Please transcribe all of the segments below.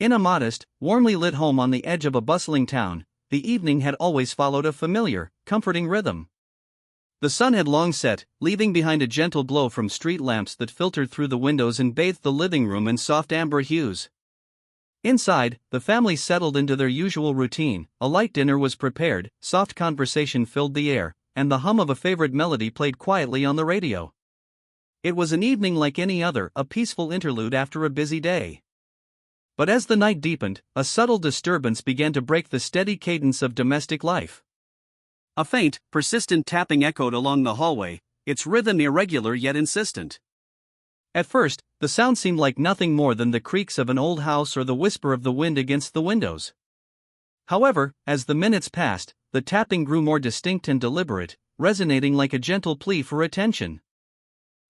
In a modest, warmly lit home on the edge of a bustling town, the evening had always followed a familiar, comforting rhythm. The sun had long set, leaving behind a gentle glow from street lamps that filtered through the windows and bathed the living room in soft amber hues. Inside, the family settled into their usual routine. A light dinner was prepared, soft conversation filled the air, and the hum of a favorite melody played quietly on the radio. It was an evening like any other, a peaceful interlude after a busy day. But as the night deepened, a subtle disturbance began to break the steady cadence of domestic life. A faint, persistent tapping echoed along the hallway, its rhythm irregular yet insistent. At first, the sound seemed like nothing more than the creaks of an old house or the whisper of the wind against the windows. However, as the minutes passed, the tapping grew more distinct and deliberate, resonating like a gentle plea for attention.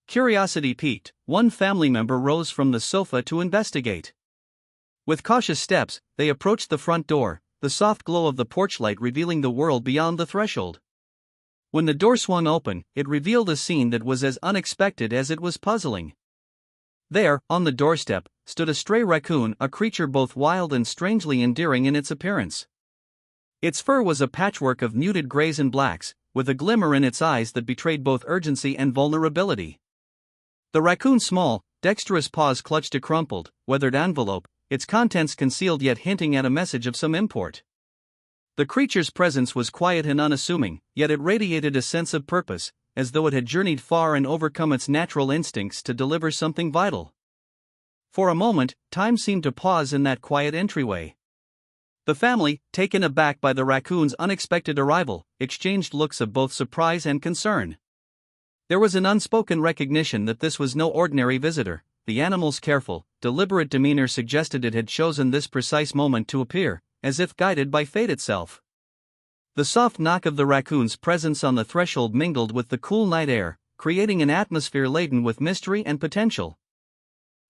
Curiosity piqued, one family member rose from the sofa to investigate. With cautious steps, they approached the front door, the soft glow of the porch light revealing the world beyond the threshold. When the door swung open, it revealed a scene that was as unexpected as it was puzzling. There, on the doorstep, stood a stray raccoon, a creature both wild and strangely endearing in its appearance. Its fur was a patchwork of muted grays and blacks, with a glimmer in its eyes that betrayed both urgency and vulnerability. The raccoon's small, dexterous paws clutched a crumpled, weathered envelope, its contents concealed yet hinting at a message of some import. The creature's presence was quiet and unassuming, yet it radiated a sense of purpose, as though it had journeyed far and overcome its natural instincts to deliver something vital. For a moment, time seemed to pause in that quiet entryway. The family, taken aback by the raccoon's unexpected arrival, exchanged looks of both surprise and concern. There was an unspoken recognition that this was no ordinary visitor. The animal's careful, deliberate demeanor suggested it had chosen this precise moment to appear, as if guided by fate itself. The soft knock of the raccoon's presence on the threshold mingled with the cool night air, creating an atmosphere laden with mystery and potential.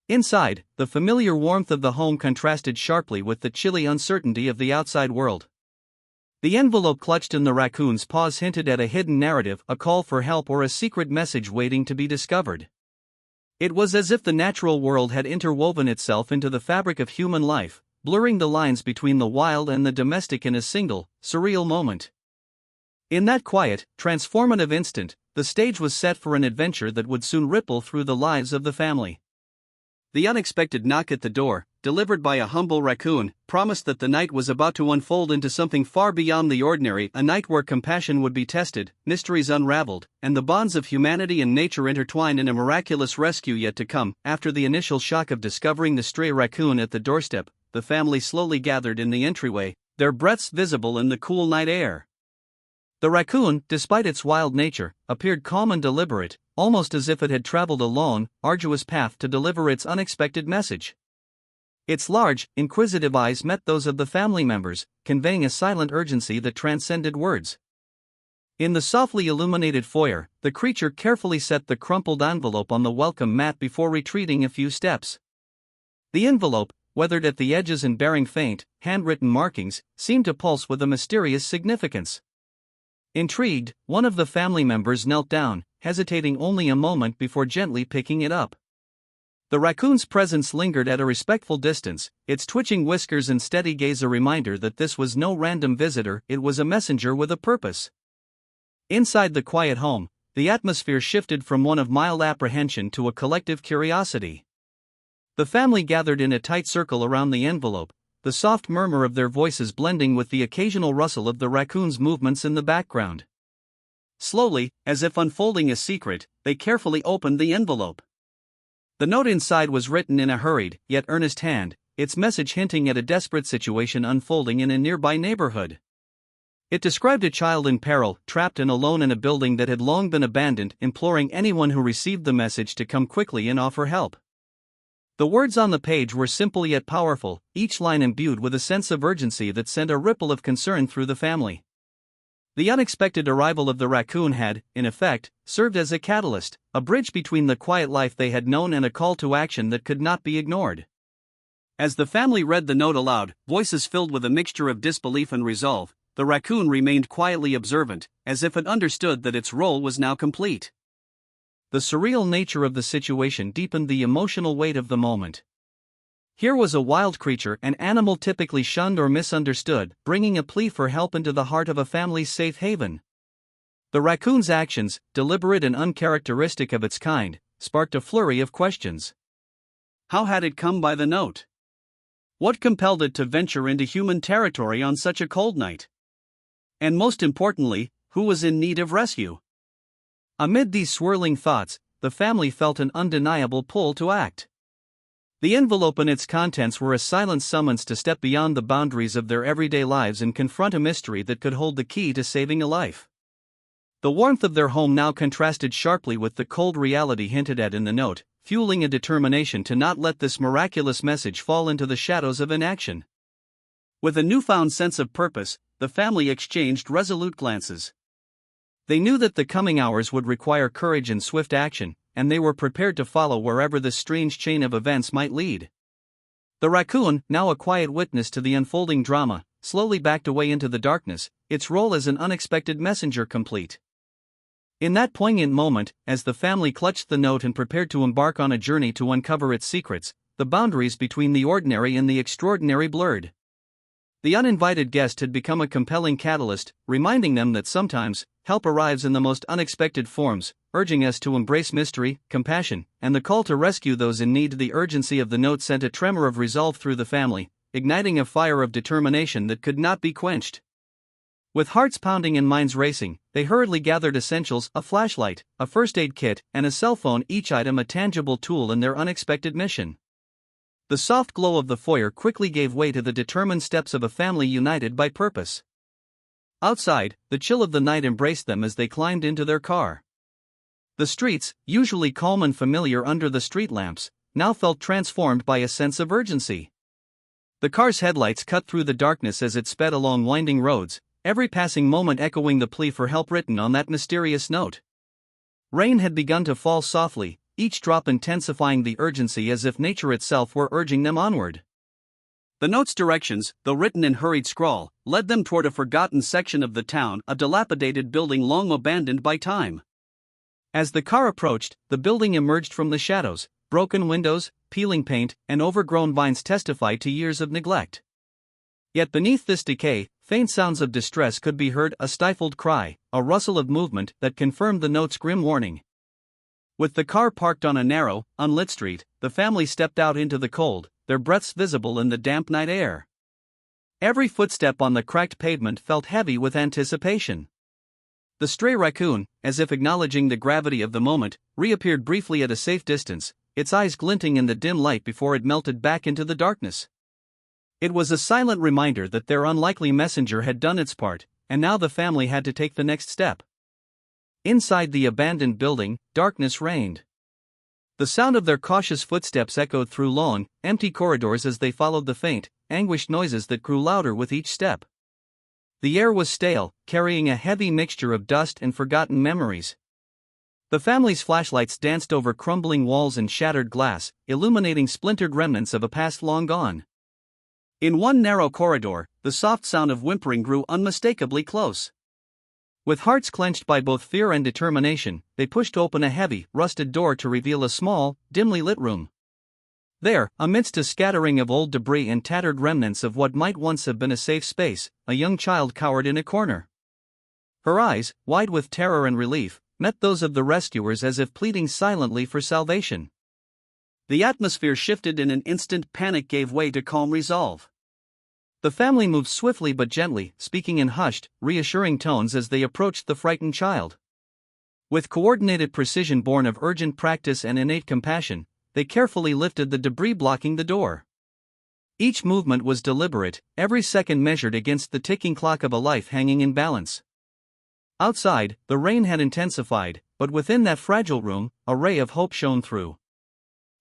Inside, the familiar warmth of the home contrasted sharply with the chilly uncertainty of the outside world. The envelope clutched in the raccoon's paws hinted at a hidden narrative, a call for help or a secret message waiting to be discovered. It was as if the natural world had interwoven itself into the fabric of human life, blurring the lines between the wild and the domestic in a single, surreal moment. In that quiet, transformative instant, the stage was set for an adventure that would soon ripple through the lives of the family. The unexpected knock at the door, delivered by a humble raccoon, promised that the night was about to unfold into something far beyond the ordinary, a night where compassion would be tested, mysteries unraveled, and the bonds of humanity and nature intertwined in a miraculous rescue yet to come. After the initial shock of discovering the stray raccoon at the doorstep, the family slowly gathered in the entryway, their breaths visible in the cool night air. The raccoon, despite its wild nature, appeared calm and deliberate, almost as if it had traveled a long, arduous path to deliver its unexpected message. Its large, inquisitive eyes met those of the family members, conveying a silent urgency that transcended words. In the softly illuminated foyer, the creature carefully set the crumpled envelope on the welcome mat before retreating a few steps. The envelope, weathered at the edges and bearing faint, handwritten markings, seemed to pulse with a mysterious significance. Intrigued, one of the family members knelt down, hesitating only a moment before gently picking it up. The raccoon's presence lingered at a respectful distance, its twitching whiskers and steady gaze a reminder that this was no random visitor, it was a messenger with a purpose. Inside the quiet home, the atmosphere shifted from one of mild apprehension to a collective curiosity. The family gathered in a tight circle around the envelope, the soft murmur of their voices blending with the occasional rustle of the raccoon's movements in the background. Slowly, as if unfolding a secret, they carefully opened the envelope. The note inside was written in a hurried, yet earnest hand, its message hinting at a desperate situation unfolding in a nearby neighborhood. It described a child in peril, trapped and alone in a building that had long been abandoned, imploring anyone who received the message to come quickly and offer help. The words on the page were simple yet powerful, each line imbued with a sense of urgency that sent a ripple of concern through the family. The unexpected arrival of the raccoon had, in effect, served as a catalyst, a bridge between the quiet life they had known and a call to action that could not be ignored. As the family read the note aloud, voices filled with a mixture of disbelief and resolve, the raccoon remained quietly observant, as if it understood that its role was now complete. The surreal nature of the situation deepened the emotional weight of the moment. Here was a wild creature, an animal typically shunned or misunderstood, bringing a plea for help into the heart of a family's safe haven. The raccoon's actions, deliberate and uncharacteristic of its kind, sparked a flurry of questions. How had it come by the note? What compelled it to venture into human territory on such a cold night? And most importantly, who was in need of rescue? Amid these swirling thoughts, the family felt an undeniable pull to act. The envelope and its contents were a silent summons to step beyond the boundaries of their everyday lives and confront a mystery that could hold the key to saving a life. The warmth of their home now contrasted sharply with the cold reality hinted at in the note, fueling a determination to not let this miraculous message fall into the shadows of inaction. With a newfound sense of purpose, the family exchanged resolute glances. They knew that the coming hours would require courage and swift action, and they were prepared to follow wherever this strange chain of events might lead. The raccoon, now a quiet witness to the unfolding drama, slowly backed away into the darkness, its role as an unexpected messenger complete. In that poignant moment, as the family clutched the note and prepared to embark on a journey to uncover its secrets, the boundaries between the ordinary and the extraordinary blurred. The uninvited guest had become a compelling catalyst, reminding them that sometimes, help arrives in the most unexpected forms, urging us to embrace mystery, compassion, and the call to rescue those in need. The urgency of the note sent a tremor of resolve through the family, igniting a fire of determination that could not be quenched. With hearts pounding and minds racing, they hurriedly gathered essentials: a flashlight, a first aid kit, and a cell phone, each item a tangible tool in their unexpected mission. The soft glow of the foyer quickly gave way to the determined steps of a family united by purpose. Outside, the chill of the night embraced them as they climbed into their car. The streets, usually calm and familiar under the street lamps, now felt transformed by a sense of urgency. The car's headlights cut through the darkness as it sped along winding roads, every passing moment echoing the plea for help written on that mysterious note. Rain had begun to fall softly, each drop intensifying the urgency as if nature itself were urging them onward. The note's directions, though written in hurried scrawl, led them toward a forgotten section of the town, a dilapidated building long abandoned by time. As the car approached, the building emerged from the shadows. Broken windows, peeling paint, and overgrown vines testified to years of neglect. Yet beneath this decay, faint sounds of distress could be heard: a stifled cry, a rustle of movement that confirmed the note's grim warning. With the car parked on a narrow, unlit street, the family stepped out into the cold, their breaths visible in the damp night air. Every footstep on the cracked pavement felt heavy with anticipation. The stray raccoon, as if acknowledging the gravity of the moment, reappeared briefly at a safe distance, its eyes glinting in the dim light before it melted back into the darkness. It was a silent reminder that their unlikely messenger had done its part, and now the family had to take the next step. Inside the abandoned building, darkness reigned. The sound of their cautious footsteps echoed through long, empty corridors as they followed the faint, anguished noises that grew louder with each step. The air was stale, carrying a heavy mixture of dust and forgotten memories. The family's flashlights danced over crumbling walls and shattered glass, illuminating splintered remnants of a past long gone. In one narrow corridor, the soft sound of whimpering grew unmistakably close. With hearts clenched by both fear and determination, they pushed open a heavy, rusted door to reveal a small, dimly lit room. There, amidst a scattering of old debris and tattered remnants of what might once have been a safe space, a young child cowered in a corner. Her eyes, wide with terror and relief, met those of the rescuers as if pleading silently for salvation. The atmosphere shifted in an instant. Panic gave way to calm resolve. The family moved swiftly but gently, speaking in hushed, reassuring tones as they approached the frightened child. With coordinated precision born of urgent practice and innate compassion, they carefully lifted the debris blocking the door. Each movement was deliberate, every second measured against the ticking clock of a life hanging in balance. Outside, the rain had intensified, but within that fragile room, a ray of hope shone through.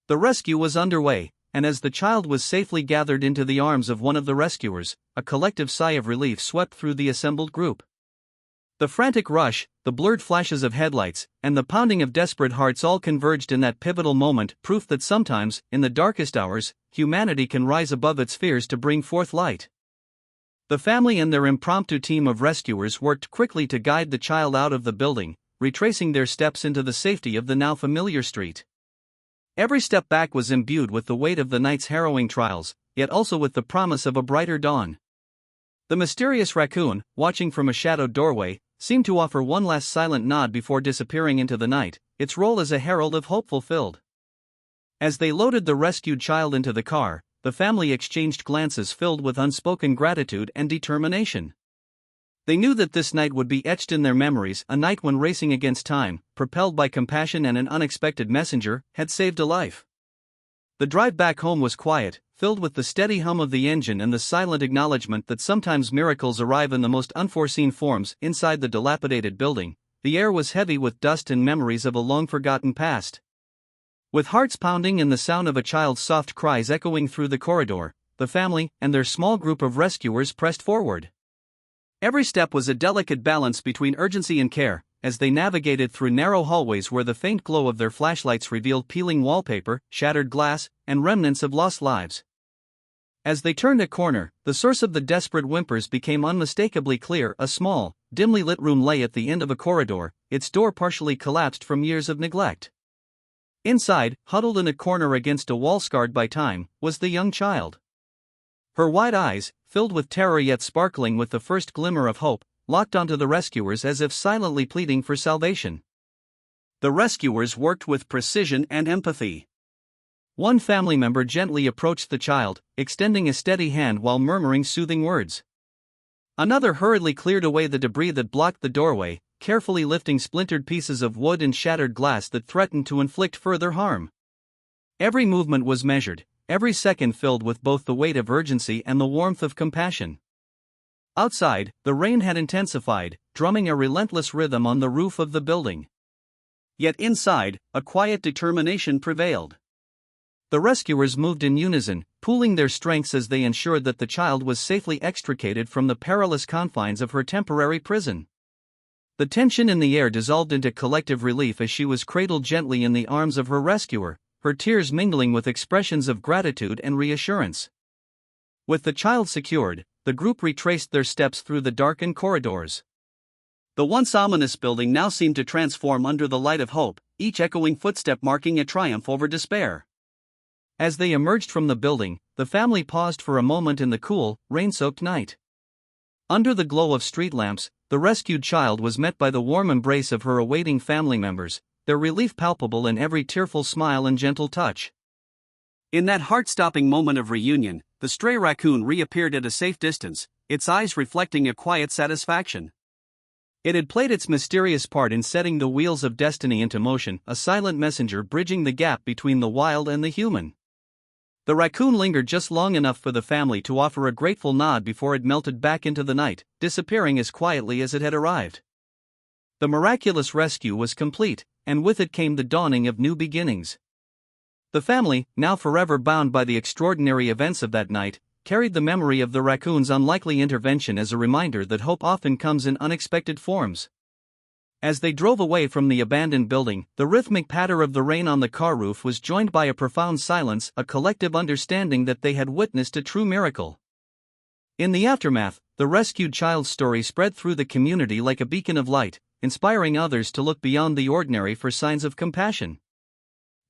The rescue was underway, and as the child was safely gathered into the arms of one of the rescuers, a collective sigh of relief swept through the assembled group. The frantic rush, the blurred flashes of headlights, and the pounding of desperate hearts all converged in that pivotal moment, proof that sometimes, in the darkest hours, humanity can rise above its fears to bring forth light. The family and their impromptu team of rescuers worked quickly to guide the child out of the building, retracing their steps into the safety of the now familiar street. Every step back was imbued with the weight of the night's harrowing trials, yet also with the promise of a brighter dawn. The mysterious raccoon, watching from a shadowed doorway, seemed to offer one last silent nod before disappearing into the night, its role as a herald of hope fulfilled. As they loaded the rescued child into the car, the family exchanged glances filled with unspoken gratitude and determination. They knew that this night would be etched in their memories, a night when racing against time, propelled by compassion and an unexpected messenger, had saved a life. The drive back home was quiet, filled with the steady hum of the engine and the silent acknowledgement that sometimes miracles arrive in the most unforeseen forms. Inside the dilapidated building, the air was heavy with dust and memories of a long-forgotten past. With hearts pounding and the sound of a child's soft cries echoing through the corridor, the family and their small group of rescuers pressed forward. Every step was a delicate balance between urgency and care, as they navigated through narrow hallways where the faint glow of their flashlights revealed peeling wallpaper, shattered glass, and remnants of lost lives. As they turned a corner, the source of the desperate whimpers became unmistakably clear. A small, dimly lit room lay at the end of a corridor, its door partially collapsed from years of neglect. Inside, huddled in a corner against a wall scarred by time, was the young child. Her wide eyes, filled with terror yet sparkling with the first glimmer of hope, locked onto the rescuers as if silently pleading for salvation. The rescuers worked with precision and empathy. One family member gently approached the child, extending a steady hand while murmuring soothing words. Another hurriedly cleared away the debris that blocked the doorway, carefully lifting splintered pieces of wood and shattered glass that threatened to inflict further harm. Every movement was measured, every second filled with both the weight of urgency and the warmth of compassion. Outside, the rain had intensified, drumming a relentless rhythm on the roof of the building. Yet inside, a quiet determination prevailed. The rescuers moved in unison, pooling their strengths as they ensured that the child was safely extricated from the perilous confines of her temporary prison. The tension in the air dissolved into collective relief as she was cradled gently in the arms of her rescuer, her tears mingling with expressions of gratitude and reassurance. With the child secured, the group retraced their steps through the darkened corridors. The once ominous building now seemed to transform under the light of hope, each echoing footstep marking a triumph over despair. As they emerged from the building, the family paused for a moment in the cool, rain-soaked night. Under the glow of street lamps, the rescued child was met by the warm embrace of her awaiting family members, their relief palpable in every tearful smile and gentle touch. In that heart-stopping moment of reunion, the stray raccoon reappeared at a safe distance, its eyes reflecting a quiet satisfaction. It had played its mysterious part in setting the wheels of destiny into motion, a silent messenger bridging the gap between the wild and the human. The raccoon lingered just long enough for the family to offer a grateful nod before it melted back into the night, disappearing as quietly as it had arrived. The miraculous rescue was complete, and with it came the dawning of new beginnings. The family, now forever bound by the extraordinary events of that night, carried the memory of the raccoon's unlikely intervention as a reminder that hope often comes in unexpected forms. As they drove away from the abandoned building, the rhythmic patter of the rain on the car roof was joined by a profound silence, a collective understanding that they had witnessed a true miracle. In the aftermath, the rescued child's story spread through the community like a beacon of light, inspiring others to look beyond the ordinary for signs of compassion.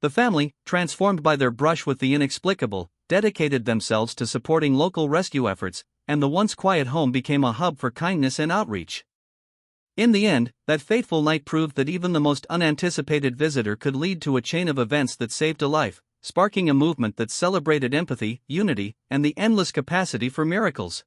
The family, transformed by their brush with the inexplicable, dedicated themselves to supporting local rescue efforts, and the once quiet home became a hub for kindness and outreach. In the end, that fateful night proved that even the most unanticipated visitor could lead to a chain of events that saved a life, sparking a movement that celebrated empathy, unity, and the endless capacity for miracles.